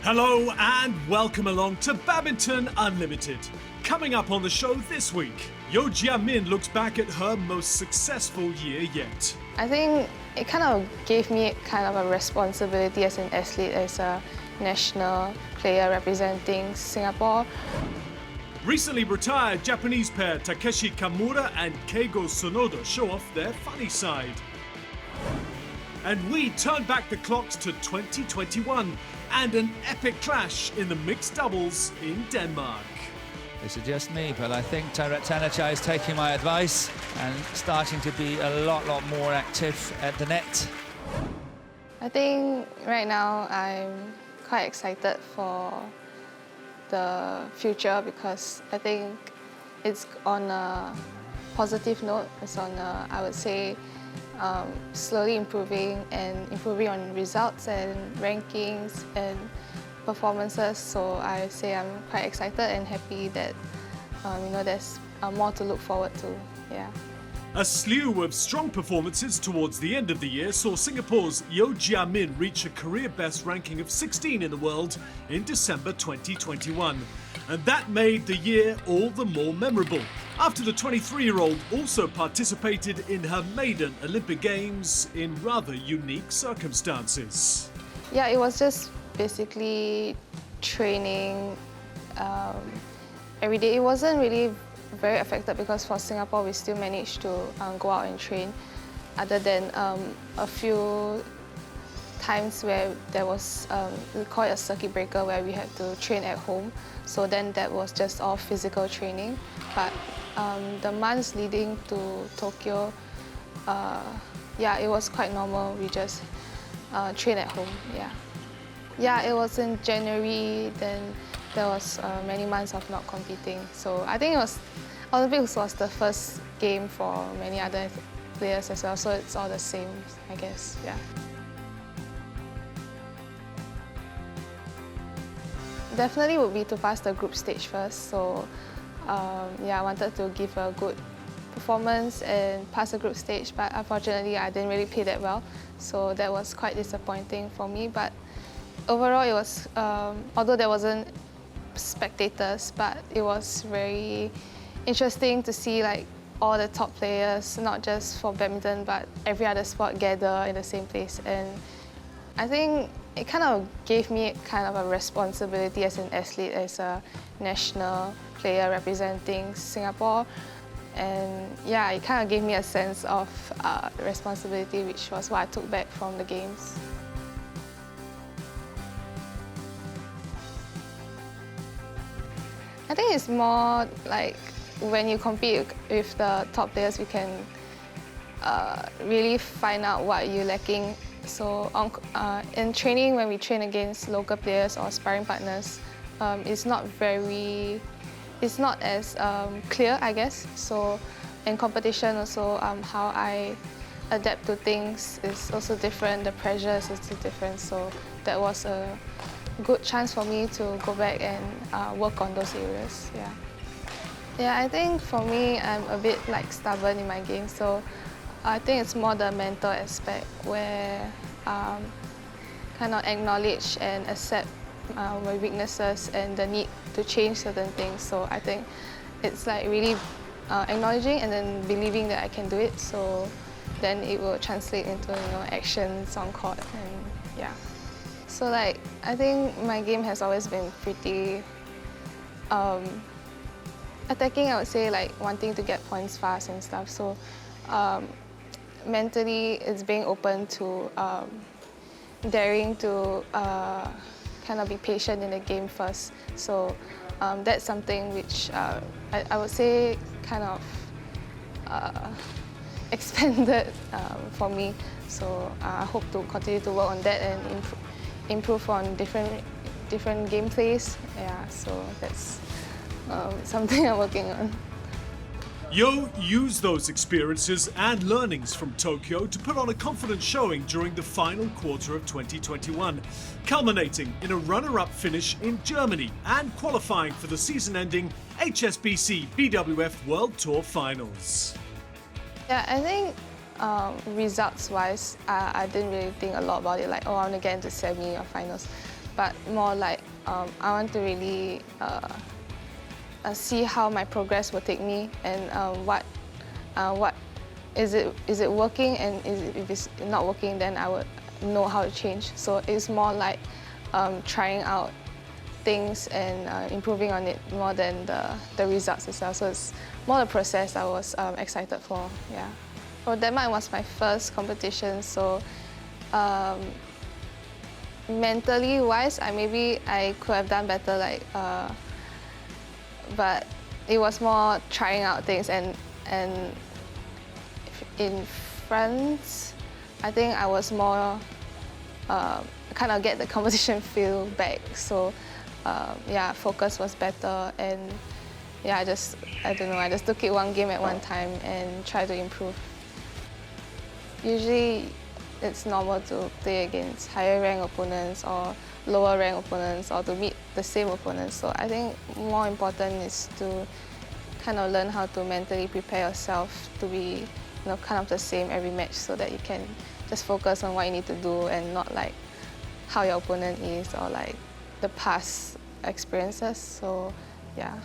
Hello and welcome along to Badminton Unlimited. Coming up on the show this week, Yeo Jia Min looks back at her most successful year yet. I think it kind of gave me kind of a responsibility as an athlete, as a national player representing Singapore. Recently retired Japanese pair Takeshi Kamura and Keigo Sonoda show off their funny side. And we turn back the clocks to 2021 and an epic clash in the mixed doubles in Denmark. This is just me, but I think Taerattanachai is taking my advice and starting to be a lot more active at the net. I think right now I'm quite excited for the future because I think it's on a positive note. It's on a, I would say, slowly improving on results and rankings and performances. So I say I'm quite excited and happy that there's more to look forward to. Yeah. A slew of strong performances towards the end of the year saw Singapore's Yeo Jia Min reach a career best ranking of 16 in the world in December 2021. And that made the year all the more memorable, after the 23-year-old also participated in her maiden Olympic Games in rather unique circumstances. Yeah, it was just basically training every day. It wasn't really very affected because for Singapore we still managed to go out and train, other than a few times where there was, we call it a circuit breaker, where we had to train at home. So then that was just all physical training. But the months leading to Tokyo, yeah, it was quite normal. We just train at home, yeah. Yeah, it was in January, then there was many months of not competing. So I think Olympics was the first game for many other players as well, so it's all the same, I guess, yeah. Definitely would be to pass the group stage first. So yeah, I wanted to give a good performance and pass the group stage, but unfortunately I didn't really play that well. So that was quite disappointing for me. But overall it was, although there wasn't spectators, but it was very interesting to see like all the top players, not just for badminton, but every other sport gather in the same place. And I think it kind of gave me kind of a responsibility as an athlete, as a national player representing Singapore. And yeah, it kind of gave me a sense of responsibility, which was what I took back from the games. I think it's more like when you compete with the top players, we can really find out what you're lacking. So in training, when we train against local players or sparring partners, it's not as clear, I guess. So in competition also, how I adapt to things is also different. The pressure is also different. So that was a good chance for me to go back and work on those areas. Yeah. Yeah, I think for me, I'm a bit like stubborn in my game. So I think it's more the mental aspect where kind of acknowledge and accept my weaknesses and the need to change certain things. So I think it's like really acknowledging and then believing that I can do it. So then it will translate into actions on court, and yeah. So like I think my game has always been pretty attacking. I would say, like wanting to get points fast and stuff. So mentally, it's being open to daring to kind of be patient in the game first. So that's something which I would say kind of expanded for me. So I hope to continue to work on that and improve on different gameplays. Yeah, so that's something I'm working on. Yeo used those experiences and learnings from Tokyo to put on a confident showing during the final quarter of 2021, culminating in a runner-up finish in Germany and qualifying for the season-ending HSBC BWF World Tour finals. Yeah, I think results-wise, I didn't really think a lot about it, like, oh, I want to get into semi or finals. but more like I want to really see how my progress will take me, and what is it working, and if it's not working, then I would know how to change. So it's more like trying out things and improving on it more than the results itself. So it's more the process I was excited for. Yeah. Well, Denmark was my first competition, so mentally wise, maybe I could have done better, like, but it was more trying out things, and in France, I think I was more kind of get the competition feel back. So yeah, focus was better, and yeah, I don't know, I just took it one game at one time and try to improve. Usually, it's normal to play against higher rank opponents or lower rank opponents, or to meet the same opponents. So I think more important is to kind of learn how to mentally prepare yourself to be, kind of the same every match, so that you can just focus on what you need to do and not like how your opponent is or like the past experiences. So yeah.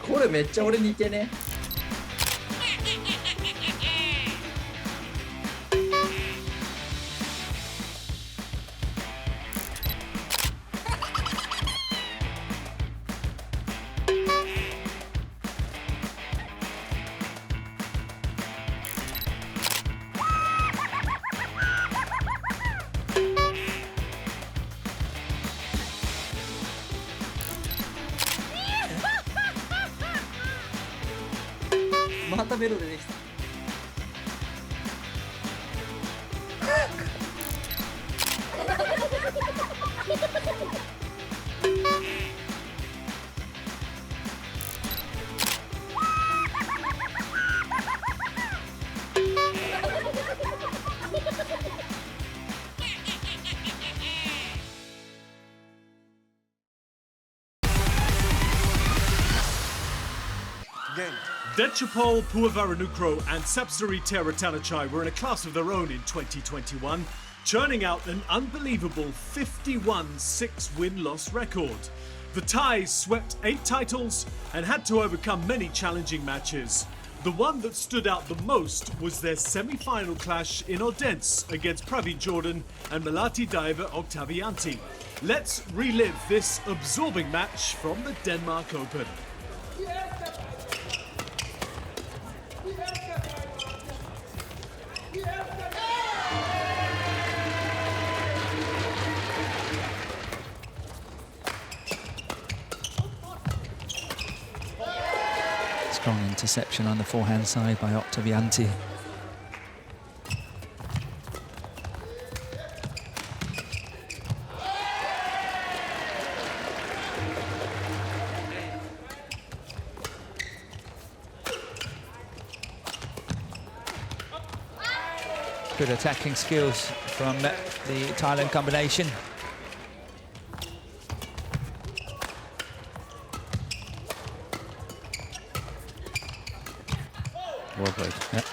これめっちゃ俺似てね。またベロでできた。Dechapol, Puavaranukroh and Sapsiree Taerattanachai were in a class of their own in 2021, churning out an unbelievable 51 6-win-loss record. The Thais swept 8 titles and had to overcome many challenging matches. The one that stood out the most was their semi-final clash in Odense against Praveen Jordan and Melati Daiva Octavianti. Let's relive this absorbing match from the Denmark Open. Strong interception on the forehand side by Octavianti. Good attacking skills from the Thailand combination. Well played. Yep.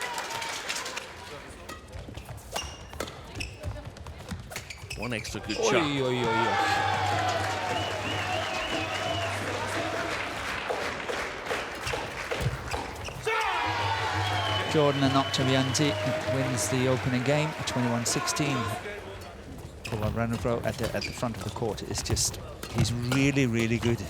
One extra good shot. Jordan and Octavianti wins the opening game, 21-16. Puavaranukroh at the front of the court is just, he's really, really good.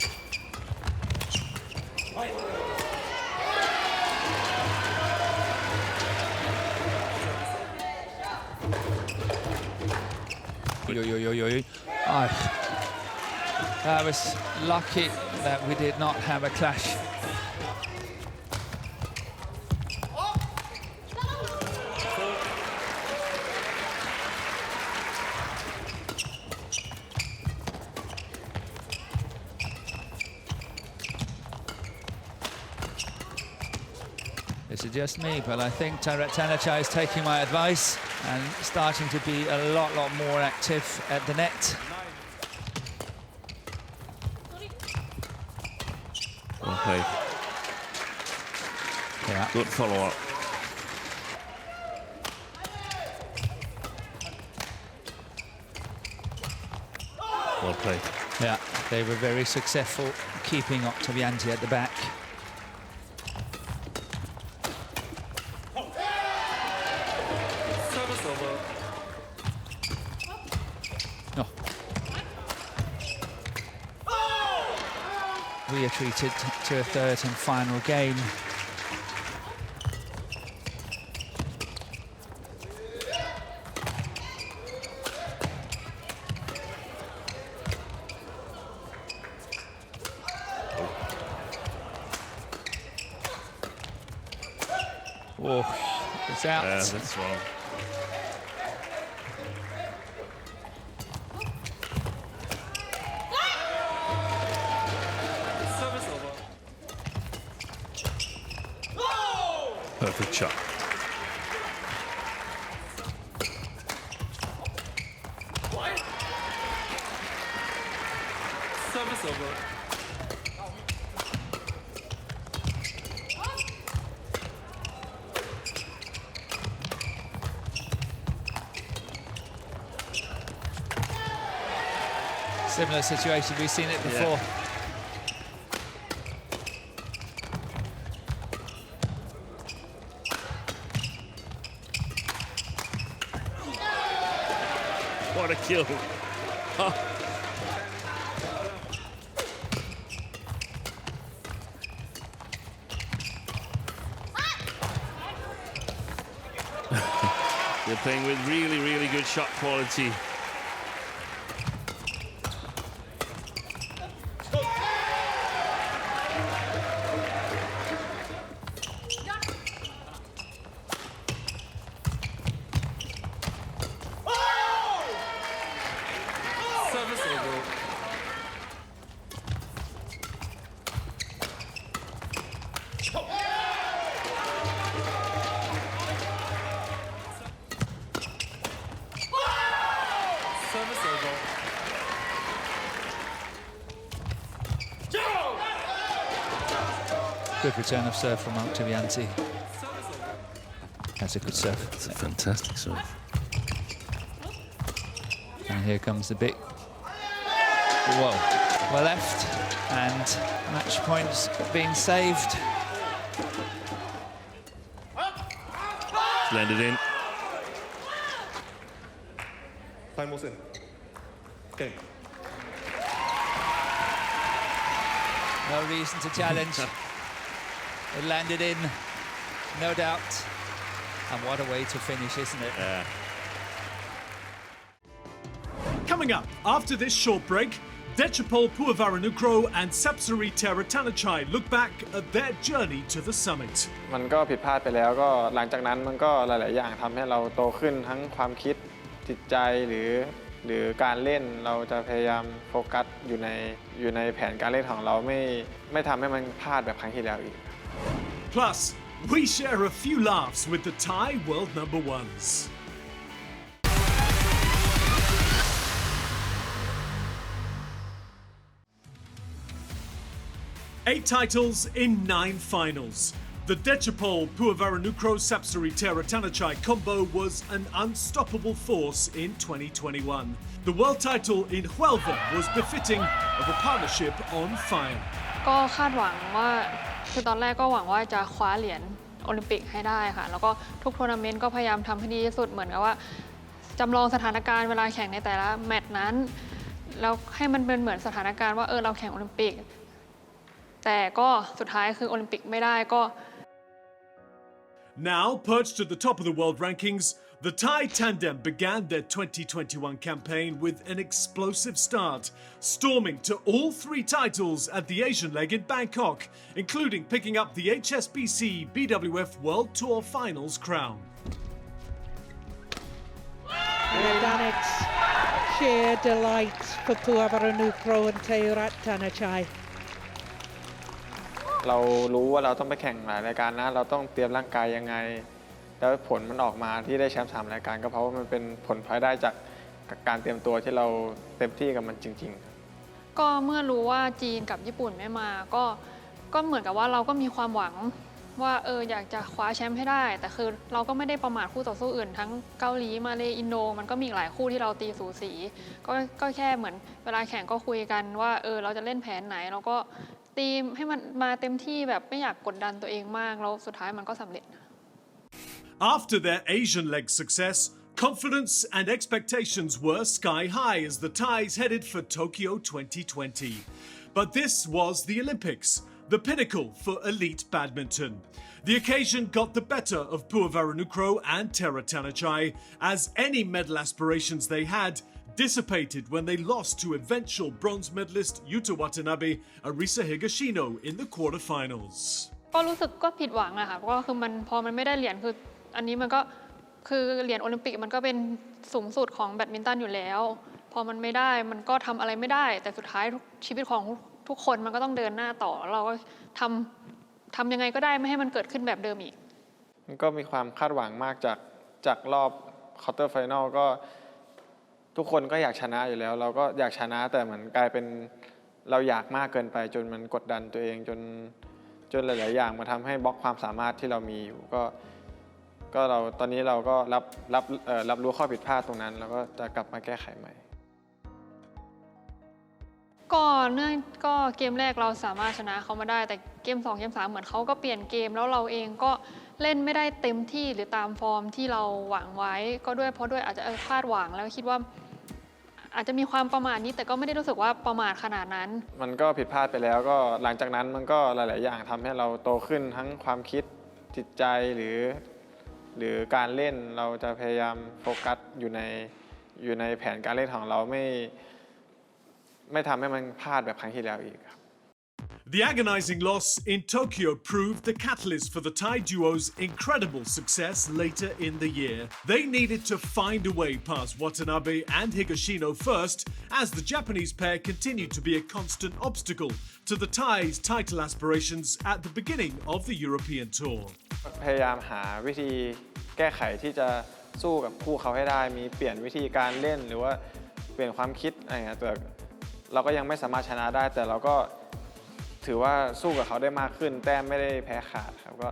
I was lucky that we did not have a clash. This is just me, but I think Taerattanachai is taking my advice and starting to be a lot more active at the net. Okay. Yeah. Good follow-up. Well played. Yeah, they were very successful keeping Octavianti at the back. Service over. No. We are treated to a third and final game. Oh, it's out. Yeah, that's wrong. Service over. Perfect shot. Service over. Similar situation, we've seen it before. What a kill. They're playing with really good shot quality. Service over. Service over. Good return of serve from Octavianti. That's a good serve. It's a fantastic serve. And here comes the big. Whoa. Well left, and match points being saved. Landed in. Time was in. Game. No reason to challenge. It landed in, no doubt. And what a way to finish, isn't it? Yeah. Coming up after this short break, Dechapol Puavaranukroh and Sapsiree Taerattanachai look back at their journey to the summit. มันก็ผิดพลาดไปแล้วก็หลังจากนั้นมันก็หลายๆอย่างทำให้เราโตขึ้นทั้งความคิดจิตใจหรือการเล่นเราจะพยายามโฟกัสอยู่ในแผนการเล่นของเราไม่ทำให้มันพลาดแบบครั้งที่แล้วอีก Plus, we share a few laughs with the Thai world number ones. Eight titles in 9 finals. The Dechapol Puavaranukroh Sapsiree Taerattanachai combo was an unstoppable force in 2021. The world title in Huelva was befitting of a partnership on fire. ก็คาดหวังว่าคือตอนแรกก็หวังว่าจะคว้าเหรียญโอลิมปิกให้ได้ค่ะแล้วก็ทุกทัวร์นาเมนต์ก็พยายามทำให้ดีที่สุดเหมือนกับว่าจำลองสถานการณ์เวลาแข่งในแต่ละแมตช์นั้นแล้วให้มันเป็นเหมือนสถานการณ์ว่าเราแข่งโอลิมปิกแต่ก็สุดท้ายคือโอลิมปิกไม่ได้ก็ Now perched at the top of the world rankings, the Thai tandem began their 2021 campaign with an explosive start, storming to all 3 titles at the Asian leg in Bangkok, including picking up the HSBC BWF World Tour Finals crown. They've done it. Sheer delight for Puavaranukroh and Taerattanachai. เรารู้ว่าเราต้องไปแข่งหลายรายการนะเราต้องเตรียมร่างกายยังไงแล้วผลมันออกมาที่ได้แชมป์3 รายการก็เพราะว่ามันเป็นผลพลอยได้จากการเตรียมตัวที่เราเต็มที่กับมันจริงๆ ก็เมื่อรู้ว่าจีนกับญี่ปุ่นไม่มาก็เหมือนกับว่าเราก็มีความหวังว่าอยากจะคว้าแชมป์ให้ได้แต่คือเราก็ไม่ได้ประมาทคู่ต่อสู้อื่นทั้งเกาหลีมาเลอินโดมันก็มีหลายคู่ที่เราตีสูสีก็แค่เหมือนเวลาแข่งก็คุยกันว่าเราจะเล่นแผนไหนเราก็ตีให้มันมาเต็มที่แบบไม่อยากกดดันตัวเองมากแล้วสุดท้ายมันก็สำเร็จ After their Asian leg success, confidence and expectations were sky high as the Thais headed for Tokyo 2020. But this was the Olympics, the pinnacle for elite badminton. The occasion got the better of Puavaranukroh and Taerattanachai as any medal aspirations they had dissipated when they lost to eventual bronze medalist Yuta Watanabe, Arisa Higashino in the quarterfinals. ก็รู้สึกก็ผิดหวังอะค่ะเพราะว่าคือมันพอมันไม่ได้เหรียญคืออันนี้มันก็คือเหรียญโอลิมปิกมันก็เป็นสูงสุดของแบดมินตันอยู่แล้วพอมันไม่ได้มันก็ทำอะไรไม่ได้แต่สุดท้ายชีวิตของทุกคนมันก็ต้องเดินหน้าต่อเราก็ทำยังไงก็ได้ไม่ให้มันเกิดขึ้นแบบเดิมอีกมันก็มีความคาดหวังมากจากรอบควอเตอร์ไฟนอลก็ทุกคนก็อยากชนะอยู่แล้วเราก็อยากชนะแต่เหมือนกลายเป็นเราอยากมากเกินไปจนมันกดดันตัวเองจนหลายๆอย่างมาทำให้บล็อกความสามารถที่เรามีอยู่ก็เราตอนนี้เราก็รับรู้ข้อผิดพลาดตรงนั้นแล้วก็จะกลับมาแก้ไขใหม่ก็เกมแรกเราสามารถชนะเขามาได้แต่เกม2เกม3เหมือนเขาก็เปลี่ยนเกมแล้วเราเองก็เล่นไม่ได้เต็มที่หรือตามฟอร์มที่เราหวังไว้ก็เพราะด้วยอาจจะคาดหวังแล้วคิดว่าอาจจะมีความประมาทนี้แต่ก็ไม่ได้รู้สึกว่าประมาทขนาดนั้นมันก็ผิดพลาดไปแล้วก็หลังจากนั้นมันก็หลายๆอย่างทำให้เราโตขึ้นทั้งความคิดจิตใจหรือการเล่นเราจะพยายามโฟกัสอยู่ในแผนการเล่นของเราไม่ทำให้มันพลาดแบบครั้งที่แล้วอีกครับ The agonizing loss in Tokyo proved the catalyst for the Thai duo's incredible success later in the year. They needed to find a way past Watanabe and Higashino first, as the Japanese pair continued to be a constant obstacle to the Thais' title aspirations at the beginning of the European Tour. พยายามหาวิธีแก้ไขที่จะสู้กับคู่เขาให้ได้มีเปลี่ยนวิธีการเล่นหรือว่าเปลี่ยนความคิดอะไรอย่างเงี้ยแต่เราก็ยังไม่สามารถชนะได้แต่เราก็ถือว่าสู้กับเขาได้มากขึ้นแต้มไม่ได้แพ้ขาดครับก็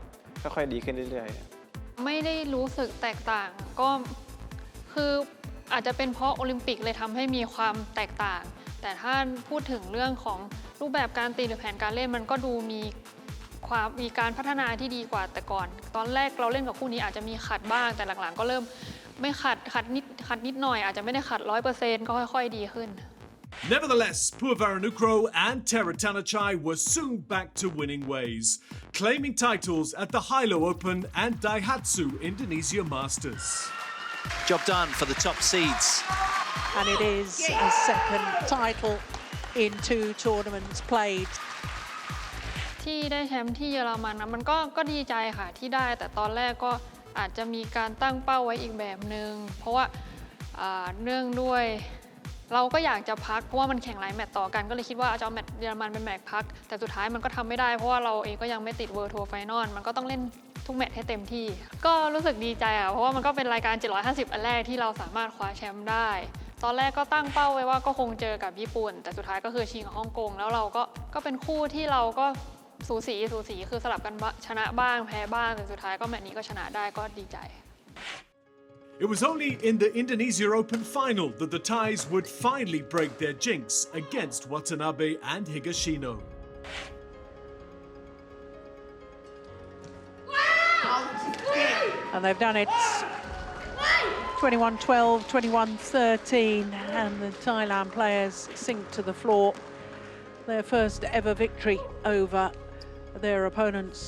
ค่อยๆดีขึ้นเรื่อยๆไม่ได้รู้สึกแตกต่างก็คืออาจจะเป็นเพราะโอลิมปิกเลยทำให้มีความแตกต่างแต่ถ้าพูดถึงเรื่องของรูปแบบการตีหรือแผนการเล่นมันก็ดูมีการพัฒนาที่ดีกว่าแต่ก่อนตอนแรกเราเล่นกับคู่นี้อาจจะมีขัดบ้างแต่หลังๆก็เริ่มไม่ขัดนิดหน่อยอาจจะไม่ได้ขัด 100% ก็ค่อยๆดีขึ้นNevertheless, Puavaranukroh and Taerattanachai were soon back to winning ways, claiming titles at the Hilo Open and Daihatsu Indonesia Masters. Job done for the top seeds. And it is a second title in 2 tournaments played. ที่ได้แชมป์ที่เยอรมันนะมันก็ดีใจค่ะที่ได้แต่ตอนแรกก็อาจจะมีการตั้งเป้าไว้อีกแบบนึงเพราะว่าเนื่องด้วยเราก็อยากจะพักเพราะว่ามันแข่งหลายแมตต์ต่อกันก็เลยคิดว่าจะเอาแมตต์เยอรมันเป็นแมตต์พักแต่สุดท้ายมันก็ทำไม่ได้เพราะว่าเราเองก็ยังไม่ติด World Tour Final มันก็ต้องเล่นทุกแมตต์ให้เต็มที่ก็รู้สึกดีใจอ่ะเพราะว่ามันก็เป็นรายการ750อันแรกที่เราสามารถคว้าแชมป์ได้ตอนแรกก็ตั้งเป้าไว้ว่าก็คงเจอกับญี่ปุ่นแต่สุดท้ายก็คือชิงกับฮ่องกงแล้วเราก็เป็นคู่ที่เราก็สูสีคือสลับกันชนะบ้างแพ้บ้างแต่สุดท้ายก็แมตต์นี้ก็ชนะได้ก็ดีใจIt was only in the Indonesia Open final that the Thais would finally break their jinx against Watanabe and Higashino. And they've done it 21-12, 21-13, and the Thailand players sink to the floor. Their first ever victory over their opponents.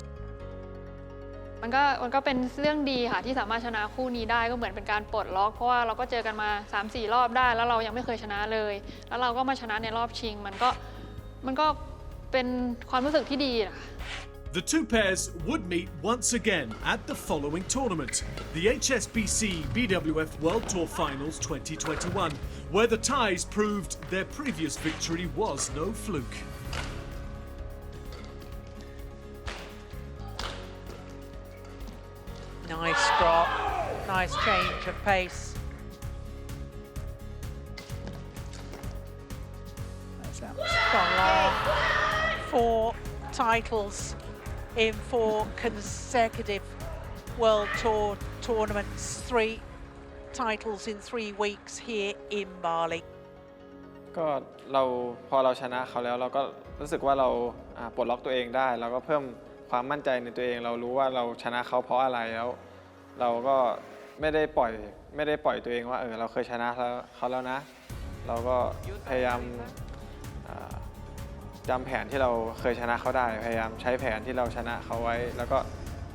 มันก็เป็นเรื่องดีค่ะที่สามารถชนะคู่นี้ได้ก็เหมือนเป็นการปลดล็อกเพราะว่าเราก็เจอกันมา 3-4 รอบได้แล้วเรายังไม่เคยชนะเลยแล้วเราก็มาชนะในรอบชิงมันก็เป็นความรู้สึกที่ดีนะ The two pairs would meet once again at the following tournament, the HSBC BWF World Tour Finals 2021, where the Thais proved their previous victory was no fluke. nice change of pace. Gone long. 4 titles in 4 consecutive World Tour tournaments. 3 titles in 3 weeks here in Bali. ก็พอเราชนะเขาแล้วเราก็รู้สึกว่าเราปลดล็อกตัวเองได้เราก็เพิ่มความมั่นใจในตัวเองเรารู้ว่าเราชนะเขาเพราะอะไรแล้วเราก็ไม่ได้ปล่อยตัวเองว่าเราเคยชนะเขาแล้วนะเราก็พยายามจำแผนที่เราเคยชนะเขาได้พยายามใช้แผนที่เราชนะเขาไว้แล้วก็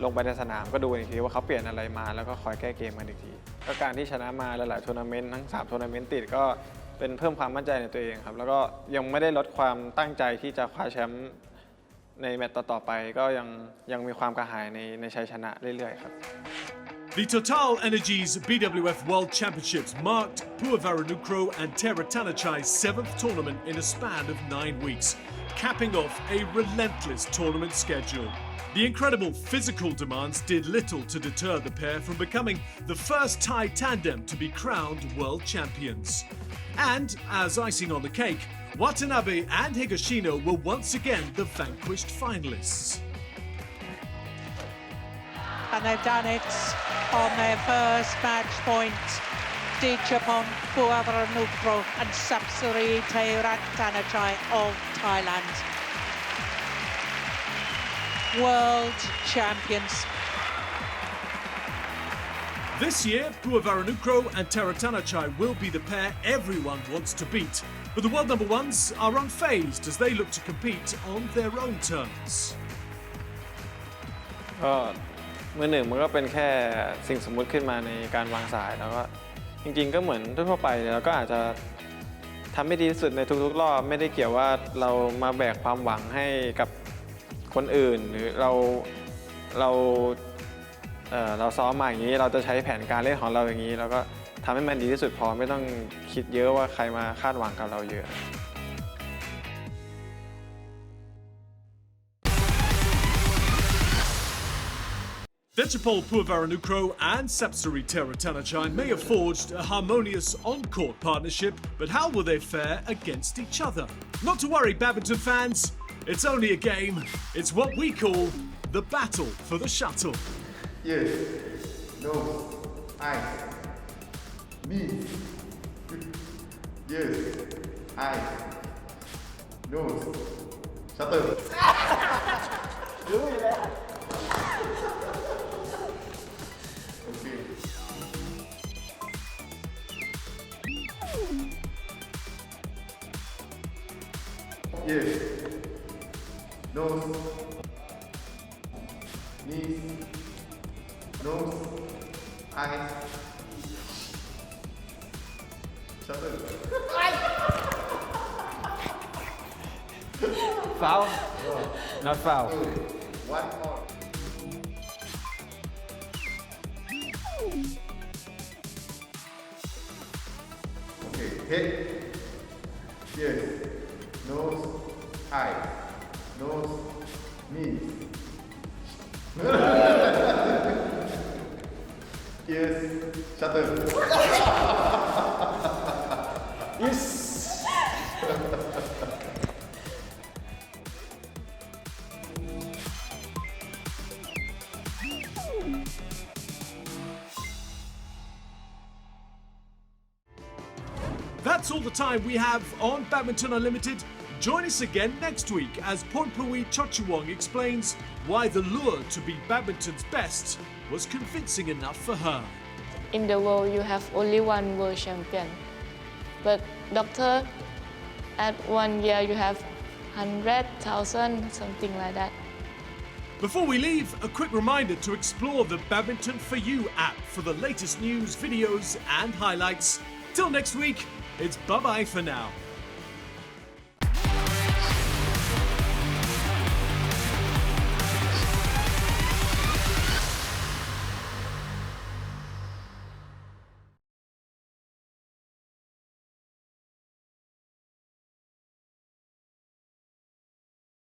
ลงไปในสนามก็ดูอีกทีว่าเขาเปลี่ยนอะไรมาแล้วก็คอยแก้เกมกันอีกทีก็การที่ชนะมาหลายๆทัวร์นาเมนต์ทั้ง3ทัวร์นาเมนต์ติดก็เป็นเพิ่มความมั่นใจในตัวเองครับแล้วก็ยังไม่ได้ลดความตั้งใจที่จะคว้าแชมป์ในแมตต์ต่อๆไปก็ยังมีความกระหายในชัยชนะเรื่อยๆครับ The TotalEnergies BWF World Championships marked Puavaranukroh and Taerattanachai's 7th tournament in a span of 9 weeks, capping off a relentless tournament schedule. The incredible physical demands did little to deter the pair from becoming the first Thai tandem to be crowned world champions. And, as icing on the cake, Watanabe and Higashino were once again the vanquished finalists. And they've done it on their first match point. Dechapol, Puavaranukroh and Sapsiree Taerattanachai of Thailand. World champions. This year, Puavaranukroh and Taerattanachai will be the pair everyone wants to beat. But the world number ones are unfazed as they look to compete on their own terms. ก็มือหนึ่งมันก็เป็นแค่สิ่งสมมุติขึ้นมาในการวางสายแล้วก็จริงๆก็เหมือนทั่วไปเราก็อาจจะทำให้ดีที่สุดในทุกๆรอบไม่ได้เกี่ยวว่าเรามาแบกความหวังให้กับคนอื่นหรือเราซ้อมมาอย่างนี้เราจะใช้แผนการเล่นของเราอย่างนี้แล้วก็ทำให้มันดีที่สุดพอไม่ต้องคิดเยอะว่าใครมาคาดหวังกับเราเยอะ Dechapol, Puavaranukroh and Sapsiree Taerattanachai may have forged a harmonious on-court partnership, but how will they fare against each other? Not to worry, badminton fans, it's only a game. It's what we call the battle for the shuttle. Yes, no, I, me, yes, I, no, shuttle. Yes, nose, knees, nose, eyes, shuttle. Foul? Not foul. One more. Okay, head, yes, nose, eye, nose, knees. Yes, shuttle. Yes! That's all the time we have on Badminton Unlimited. Join us again next week as Pornpui Chochuwong explains why the lure to be badminton's best was convincing enough for her. In the world, you have only one world champion. But doctor, at 1 year, you have 100,000, something like that. Before we leave, a quick reminder to explore the Badminton For You app for the latest news, videos and highlights. Till next week, it's bye-bye for now.